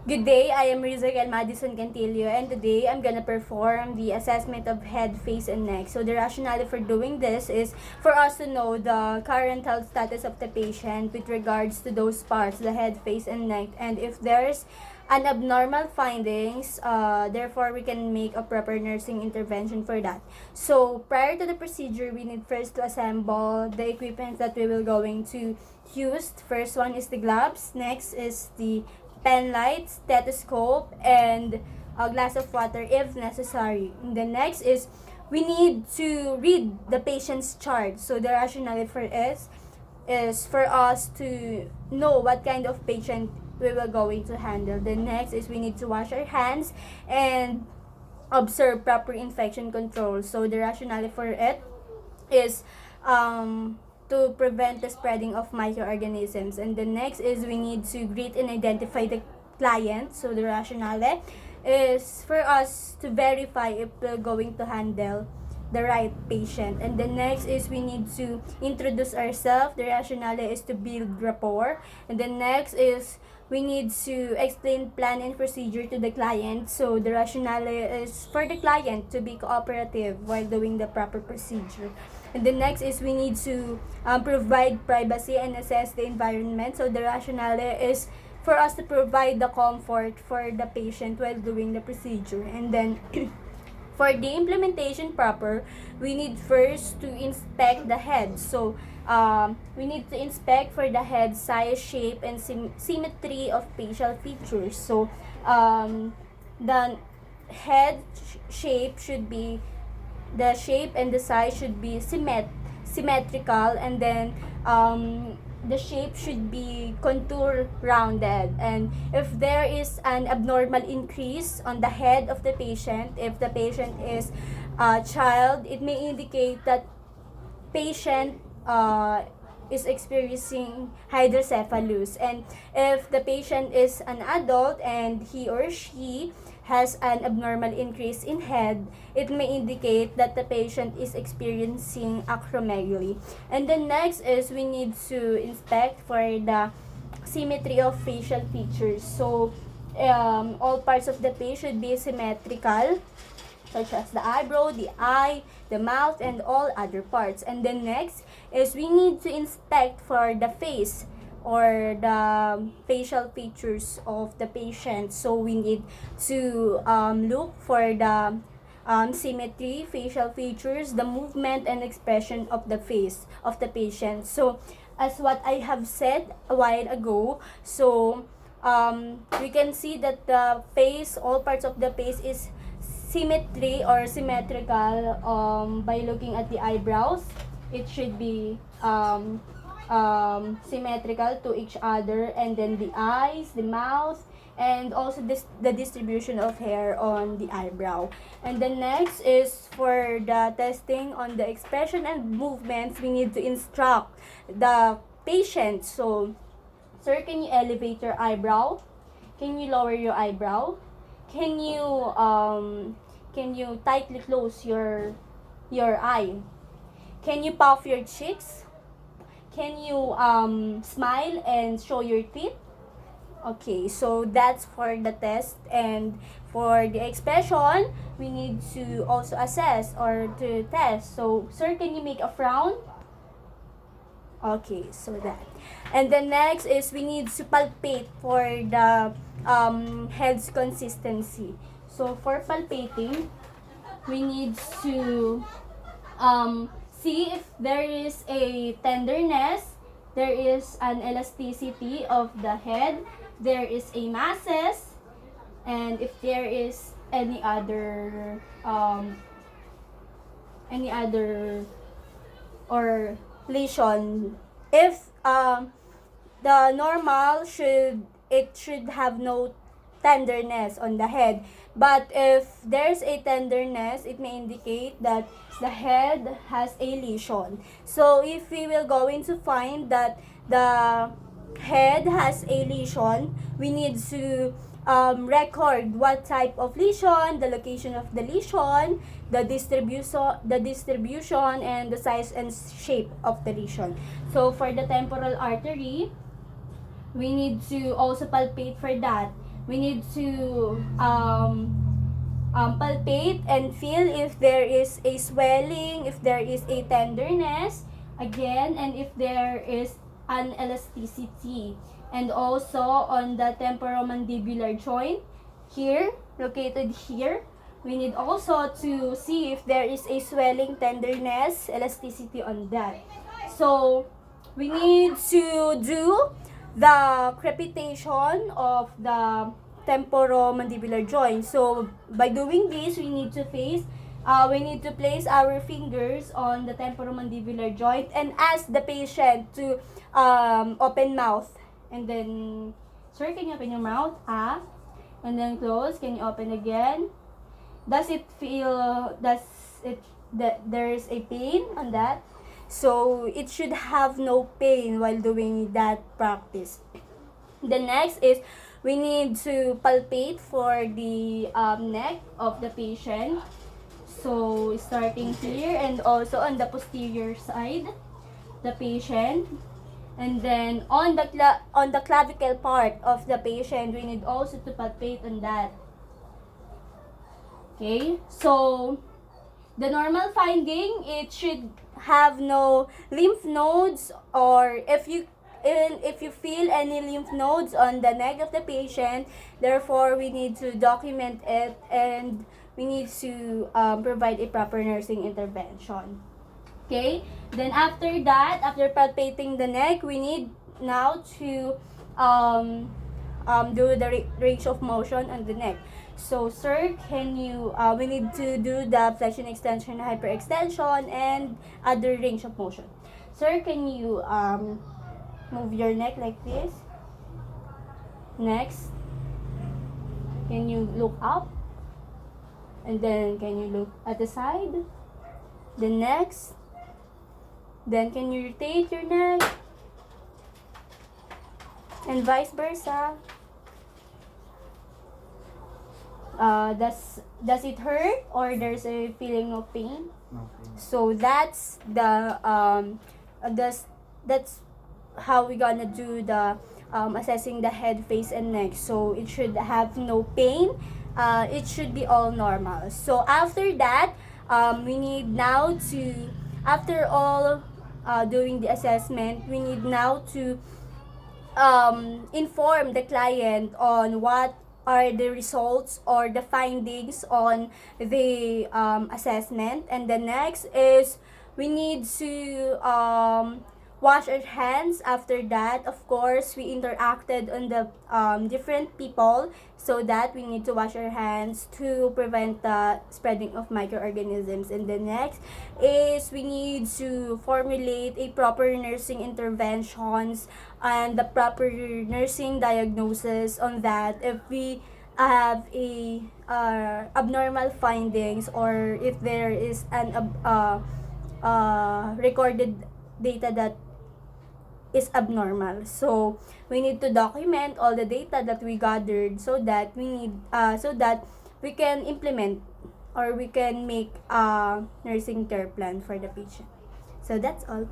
Good day, I am Rizakiel Mhadyzon Cantillo, and today I'm gonna perform the assessment of head, face, and neck. So the rationale for doing this is for us to know the current health status of the patient with regards to those parts, the head, face, and neck, and if there's an abnormal findings, therefore we can make a proper nursing intervention for that. So prior to the procedure, we need first to assemble the equipment that we will going to use. First one is the gloves, next is the pen light, stethoscope, and a glass of water if necessary. And the next is we need to read the patient's chart. So the rationale for is for us to know what kind of patient we will going to handle. The next is we need to wash our hands and observe proper infection control. So the rationale for it is to prevent the spreading of microorganisms. And the next is we need to greet and identify the client. So the rationale is for us to verify if we're going to handle the right patient. And the next is we need to introduce ourselves. The rationale is to build rapport. And the next is we need to explain plan and procedure to the client. So the rationale is for the client to be cooperative while doing the proper procedure. And the next is we need to provide privacy and assess the environment. So the rationale is for us to provide the comfort for the patient while doing the procedure. And then for the implementation proper, we need first to inspect the head. So we need to inspect for the head size, shape, and symmetry of facial features. So the head shape should be, the shape and the size should be symmetrical, and then the shape should be contour rounded. And if there is an abnormal increase on the head of the patient, if the patient is a child, it may indicate that patient is experiencing hydrocephalus. And if the patient is an adult and he or she has an abnormal increase in head, it may indicate that the patient is experiencing acromegaly. And the next is we need to inspect for the symmetry of facial features. So all parts of the face should be symmetrical, such as the eyebrow, the eye, the mouth, and all other parts. And then next is we need to inspect for the face or the facial features of the patient. So we need to look for the symmetry, facial features, the movement and expression of the face of the patient. So as what I have said a while ago, so we can see that the face, all parts of the face is symmetry or symmetrical by looking at the eyebrows. It should be symmetrical to each other, and then the eyes, the mouth, and also the distribution of hair on the eyebrow. And the next is for the testing on the expression and movements, we need to instruct the patient. So, sir, can you elevate your eyebrow? Can you lower your eyebrow? Can you tightly close your eye? Can you puff your cheeks? Can you smile and show your teeth? Okay, so that's for the test. And for the expression, we need to also assess or to test. So, sir, can you make a frown? Okay, so that. And the next is we need to palpate for the head's consistency. So, for palpating, we need to see if there is a tenderness, there is an elasticity of the head, there is a masses, and if there is any other or lesion. If the normal should have no tenderness on the head, but if there's a tenderness, it may indicate that the head has a lesion. So if we will going to find that the head has a lesion, we need to record what type of lesion, the location of the lesion, the distribution, and the size and shape of the lesion. So for the temporal artery, we need to also palpate for that. we need to palpate and feel if there is a swelling, if there is a tenderness, again, and if there is an elasticity. And also on the temporomandibular joint, here, located here, we need also to see if there is a swelling, tenderness, elasticity on that. So, we need to do the crepitation of the temporomandibular joint. So, by doing this, we need to place our fingers on the temporomandibular joint and ask the patient to open mouth. And then, sir, can you open your mouth? And then close. Can you open again? Does it feel, that there is a pain on that? So, it should have no pain while doing that practice. The next is, we need to palpate for the neck of the patient. So, starting here and also on the posterior side, the patient. And then, on the clavicle part of the patient, we need also to palpate on that. Okay, so the normal finding, it should have no lymph nodes, or if you feel any lymph nodes on the neck of the patient, therefore we need to document it and we need to provide a proper nursing intervention. Okay, then after that, after palpating the neck, we need now to do the range of motion on the neck. So, sir, can you, we need to do the flexion, extension, hyperextension, and other range of motion. Sir, can you move your neck like this? Next, can you look up? And then, can you look at the side? The next, then can you rotate your neck? And vice versa. Does it hurt or there's a feeling of pain? Okay. So that's the that's how we gonna do the assessing the head, face, and neck. So it should have no pain. It should be all normal. So after that, we need now to, after all doing the assessment, we need now to inform the client on what are the results or the findings on the assessment. And the next is, we need to wash our hands after that. Of course, we interacted on the different people, so that we need to wash our hands to prevent the spreading of microorganisms. And the next is, we need to formulate a proper nursing interventions and the proper nursing diagnosis on that if we have a abnormal findings, or if there is an recorded data that is abnormal. So we need to document all the data that we gathered, so that we can implement or we can make a nursing care plan for the patient. So that's all.